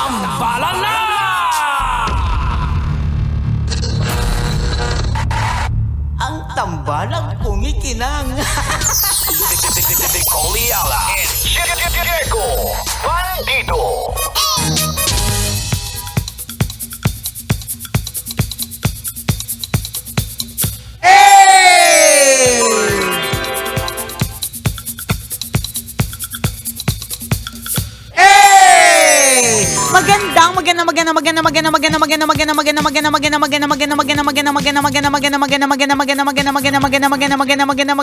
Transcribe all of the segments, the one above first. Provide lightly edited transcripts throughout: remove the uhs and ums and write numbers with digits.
Tambalan na! Ang tambalang kumikinang. Nicole Ayala and Diego Bandido.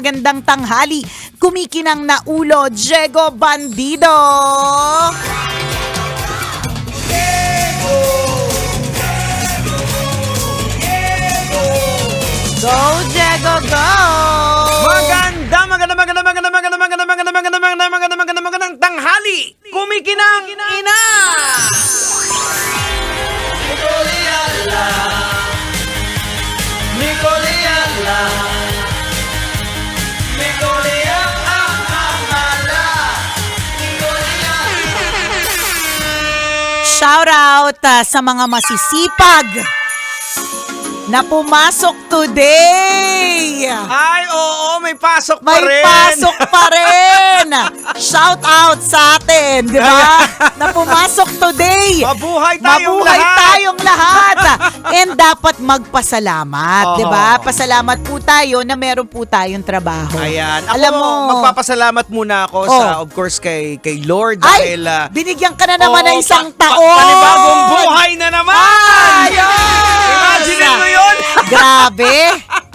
Magandang tanghali. Kumikinang na ulo, Diego Bandido. Go, Diego, go! Magandang tanghali! Kumikinang ina! Shout out sa mga masisipag na pumasok today. Ay, oo, may pasok pa May rin. pasok pa rin. Shout out sa atin, di ba? Na pumasok today. Mabuhay tayong Mabuhay lahat. tayong lahat. And dapat magpasalamat, di ba? Pasalamat po tayo na meron po tayong trabaho. Ayan. Ako, Alam mo, magpapasalamat muna ako sa, of course, kay Lord ay, dahil... binigyan ka na naman ng isang taon. Panibagong buhay na naman! Imagine mo yun! Grabe.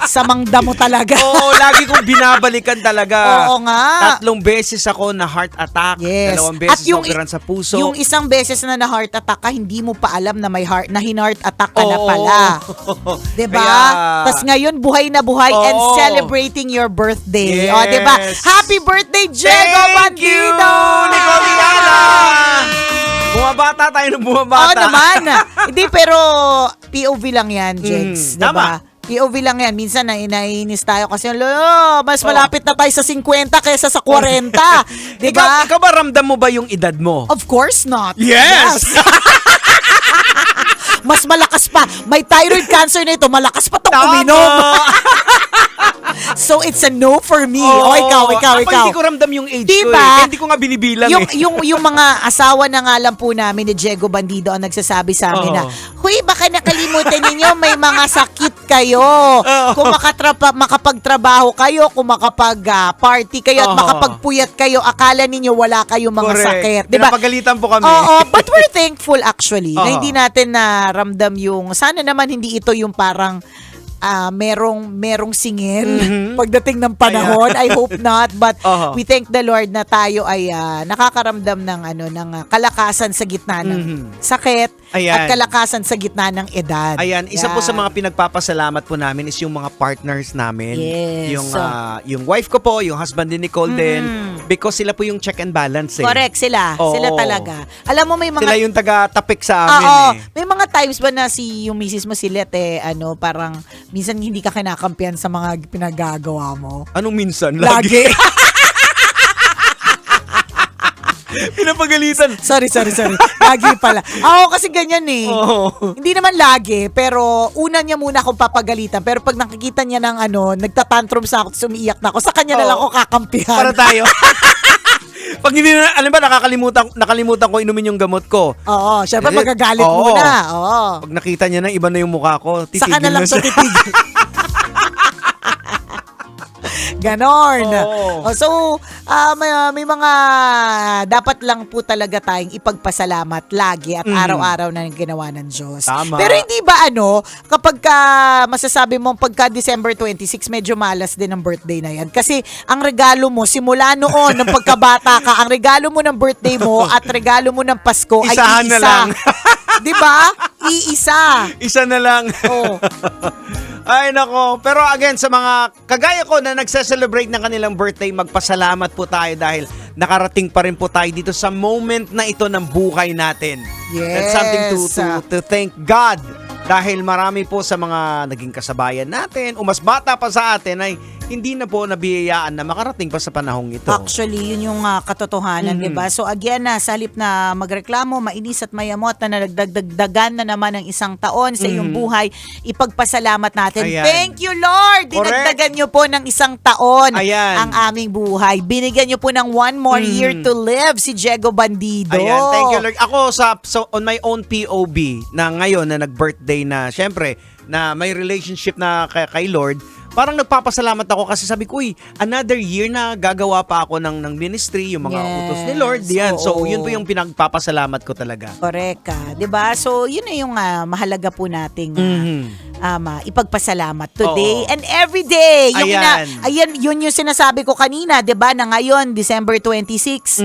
Samangda mo talaga. Oo, lagi kong binabalikan talaga. Oo nga. 3 beses ako na heart attack. Yes. 2 beses At yung, operan sa puso. Yung isang beses na heart attack ka, hindi mo pa alam na may heart attack ka na Oo. pala. Diba? Kaya- Tapos ngayon, buhay na buhay and Oo. celebrating your birthday. Yes. O, diba? Happy birthday, Diego Bandido! Nicole Ayala! Bumabata tayo ng bumabata. Oo naman. Hindi, pero POV lang yan, Jegs. Diba? tama. POV lang yan. Minsan naiinis tayo kasi mas malapit na tayo sa 50 kaysa sa 40. Diba? Ikaw ba ramdam mo ba yung edad mo? Of course not. Yes! Mas malakas pa. May thyroid cancer na ito. Malakas pa itong Tama. uminom. So, it's a no for me. O, ikaw. Ako hindi ko ramdam yung age ko Diba? eh. Kaya hindi ko nga binibilang Yung mga asawa na nga lang po namin ni Diego Bandido ang nagsasabi sa amin na, huy, baka nakalimutan ninyo, may mga sakit kayo. Kung makapagtrabaho kayo, kung makapag-party kayo at makapagpuyat kayo, akala ninyo wala kayong mga sakit. Diba? Pinapagalitan po kami. Oo, but we're thankful actually na hindi natin naramdam yung, sana naman hindi ito yung parang merong singil pagdating ng panahon. I hope not, but we thank the Lord na tayo ay nakakaramdam ng kalakasan sa gitna ng sakit. Ayan. At kalakasan sa gitna ng edad. Ayan, isa po sa mga pinagpapasalamat po namin is yung mga partners namin. Yes. Yung wife ko po, yung husband ni Nicole din, because sila po yung check and balance eh. Correct, sila. Oo. Sila talaga. Alam mo, may mga... Sila yung taga-tapik sa amin eh. May mga times ba na yung misis mo si Let parang minsan hindi ka kinakampihan sa mga pinagagawa mo? Anong minsan? Lagi. Pinapagalitan. Sorry. Lagi pala. Ako kasi ganyan eh. Oo. Hindi naman lagi, pero una niya muna akong papagalitan. Pero pag nakikita niya ng nagtatantrum sa ako, umiiyak na ako, sa kanya na lang ako kakampihan. Para tayo. Pag hindi na, alam ba, nakalimutan ko inumin yung gamot ko. Oo, syempre Eh, magagalit oo. muna. Oo. Pag nakita niya na, iba na yung mukha ko, titigil Saka na lang siya siya. titigil. Ganon. Oo. So, may mga dapat lang po talaga tayong ipagpasalamat lagi at araw-araw na yung ginawa ng Diyos. Tama. Pero hindi ba kapag masasabi mo pagka December 26, medyo malas din ang birthday na yan. Kasi ang regalo mo, simula noon, ng pagkabata ka, ang regalo mo ng birthday mo at regalo mo ng Pasko ay Isahan iisa. na lang. Di ba? Iisa. Isa na lang. Oh. Ay nako, pero again sa mga kagaya ko na nagse-celebrate ng kanilang birthday, magpasalamat po tayo dahil nakarating pa rin po tayo dito sa moment na ito ng buhay natin. Yes. That's something to thank God dahil marami po sa mga naging kasabayan natin o mas bata pa sa atin ay hindi na po nabiyayaan na makarating pa sa panahong ito. Actually, yun yung katotohanan, di ba? So again, sa halip na magreklamo, mainis at mayamot na nagdagdagan na naman ng isang taon sa iyong buhay, ipagpasalamat natin. Ayan. Thank you, Lord! Correct. Dinagdagan nyo po ng isang taon Ayan. ang aming buhay. Binigyan nyo po ng one more year to live, si Diego Bandido. Ayan, thank you Lord. Ako on my own POV na ngayon na nag-birthday na, syempre, na may relationship na kay Lord, parang nagpapasalamat ako kasi sabi ko, another year na gagawa pa ako ng ministry, yung mga utos ni Lord. Yan. So, Oo. yun po yung pinagpapasalamat ko talaga. Correct ka. 'Di ba? So, yun na yung mahalaga po nating ipagpasalamat today Oo. and every day. Yung Ayan. ayan, yun yung sinasabi ko kanina, 'di ba? Na ngayon, December 26.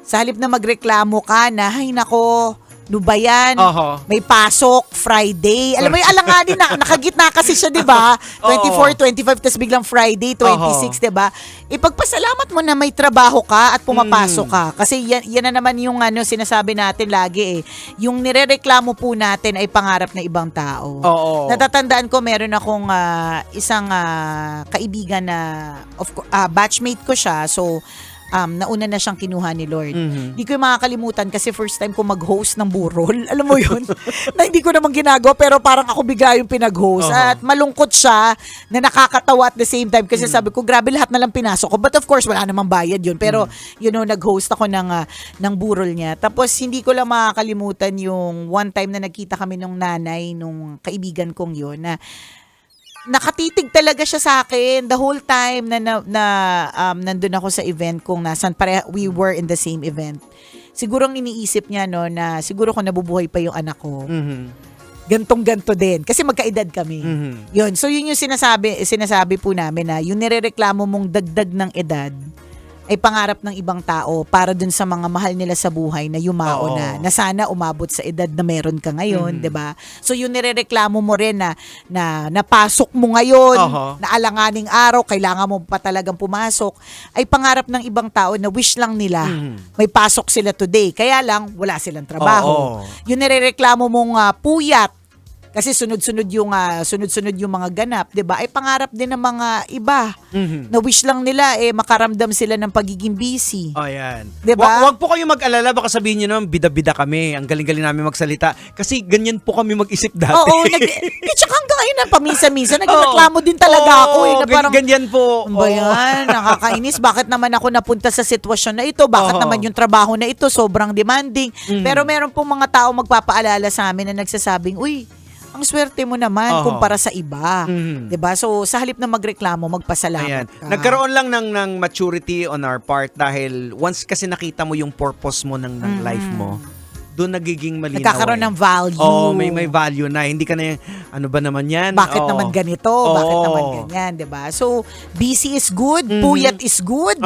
Sa halip na magreklamo ka na, ay nako, Lubayan, Oho. may pasok, Friday. Alam mo yung alanganin na, nakagitna kasi siya, di ba? 24, 25, tas biglang Friday, 26, di ba? Ipagpasalamat mo na may trabaho ka at pumapasok ka. Kasi yan na naman yung sinasabi natin lagi eh. Yung nirereklamo po natin ay pangarap na ibang tao. Oo. Natatandaan ko, meron akong isang kaibigan na, batchmate ko siya. So, nauna na siyang kinuha ni Lord. Hindi ko yung makakalimutan kasi first time ko mag-host ng burol. Alam mo yun? Na hindi ko naman ginagawa pero parang ako bigla yung pinag-host. At malungkot siya na nakakatawa at the same time kasi sabi ko, grabe lahat na lang pinasok ko. But of course, wala namang bayad yun. Pero, nag-host ako ng burol niya. Tapos, hindi ko lang makakalimutan yung one time na nagkita kami nung nanay, nung kaibigan kong yun, na nakatitig talaga siya sa akin the whole time na nandun ako sa event kung nasan we were in the same event. Siguro ang iniisip niya na siguro kung nabubuhay pa yung anak ko. Gantong-ganto din kasi magkaedad kami. Yun. So yun yung sinasabi po namin na yung nirereklamo mong dagdag ng edad ay pangarap ng ibang tao para dun sa mga mahal nila sa buhay na yumao na sana umabot sa edad na meron ka ngayon, 'di ba? So yung nirereklamo mo rin na napasok mo ngayon, na alanganing araw, kailangan mo pa talagang pumasok, ay pangarap ng ibang tao na wish lang nila may pasok sila today. Kaya lang wala silang trabaho. Yung nirereklamo mong puyat kasi sunod-sunod yung mga ganap, 'di ba? Ay pangarap din ng mga iba. Na wish lang nila makaramdam sila ng pagiging busy. Ayan. 'Di ba? Wag po kayong mag-alala, baka sabihin niyo naman bida-bida kami. Ang galing-galing namin magsalita kasi ganyan po kami mag-isip dati. Oo, tsaka hanggang ngayon paminsan-minsan nagreklamo din talaga ako na parang ganyan po. ba yan? Nakakainis. Bakit naman ako napunta sa sitwasyon na ito? Bakit naman yung trabaho na ito sobrang demanding? Pero meron pong mga tao magpapaalala sa amin na nagsasabing, uy, ang swerte mo naman kumpara sa iba. 'Di ba? So sa halip na magreklamo, magpasalamat ka. Nagkaroon lang ng maturity on our part dahil once kasi nakita mo yung purpose mo ng life mo, doon nagiging malinaw. Nagkakaroon ng value. May value na. Hindi ka na ano ba naman yan? Bakit naman ganito? Bakit naman ganyan? 'Di ba? So, busy is good. Puyat is good.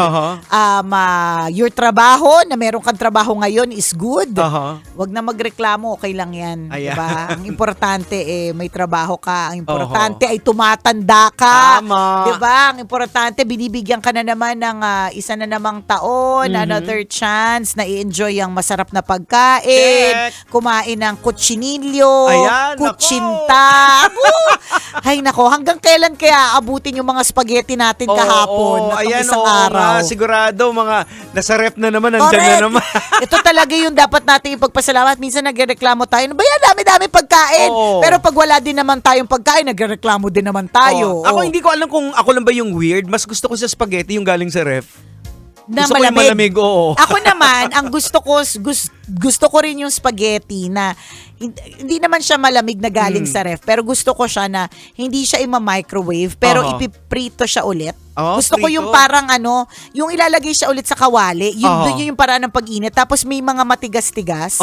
Your trabaho, na meron kang trabaho ngayon is good. Wag na magreklamo. Okay lang yan. 'Di ba? Ang importante may trabaho ka. Ang importante ay tumatanda ka. Tama. 'Di ba? Ang importante, binibigyan ka na naman ng isa na namang taon, another chance na i-enjoy ang masarap na pagkain. Kumain ng kutsinilyo, Ayan, kutsinta. Ay nako, hanggang kailan kaya abutin yung mga spaghetti natin kahapon at ayan, isang araw? Sigurado mga nasa ref na naman, Correct. nandyan na naman. Ito talaga yung dapat natin ipagpasalamat. Minsan nagreklamo tayo, ano ba yan, dami-dami pagkain. Pero pag wala din naman tayong pagkain, nagreklamo din naman tayo. Ako hindi ko alam kung ako lang ba yung weird. Mas gusto ko sa spaghetti yung galing sa ref. Na Gusto ko yung malamig, oo. Ako naman, ang gusto ko rin yung spaghetti na hindi naman siya malamig na galing sa ref, pero gusto ko siya na hindi siya ima-microwave, pero ipiprito siya ulit. Gusto ko yung parang yung ilalagay siya ulit sa kawali, yun yung paraan ng pag-init, tapos may mga matigas-tigas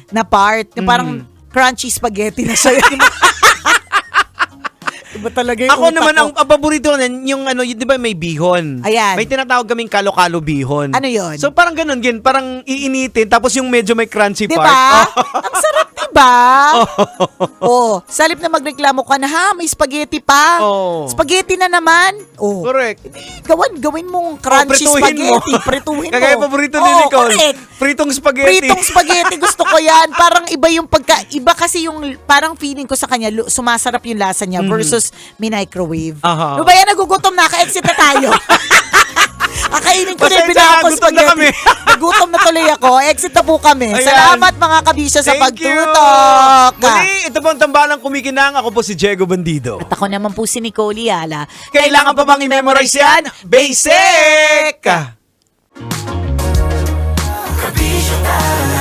na part, na parang crunchy spaghetti na siya. Iba talaga yung Ako utak naman, ko. ang paborito ko yung di ba may bihon? Ayan. May tinatawag kaming kalo-kalo bihon. Ano yun? So parang ganun, parang iinitin, tapos yung medyo may crunchy Diba? part. Ang sarap, diba? Sa halip na magreklamo ka na, may spaghetti pa. Spaghetti na naman. Correct. Gawin mong crunchy prituhin spaghetti. mo. Prituhin mo. Kagaya paborito ni Nicole. Correct. Pritong spaghetti. Pritong spaghetti, gusto ko yan. Parang iba yung iba kasi yung, parang feeling ko sa kanya, sumasarap yung lasa niya versus minicrowave. Aha. Ano ba yan, nagugutom na, ka-exit na tayo. Akainin ko na yung Pasensya binaka na, ko gutom na spaghetti. kami. Nagutom na tuloy ako. Exit na po kami. Ayan. Salamat mga kabisya sa Thank you. pagtutok. Muli, ito po ang tambalang kumikinang. Ako po si Diego Bandido. At ako naman po si Nicole Yala. Kailangan pa bang i-memorize yan? Basic! Kabisyo tayo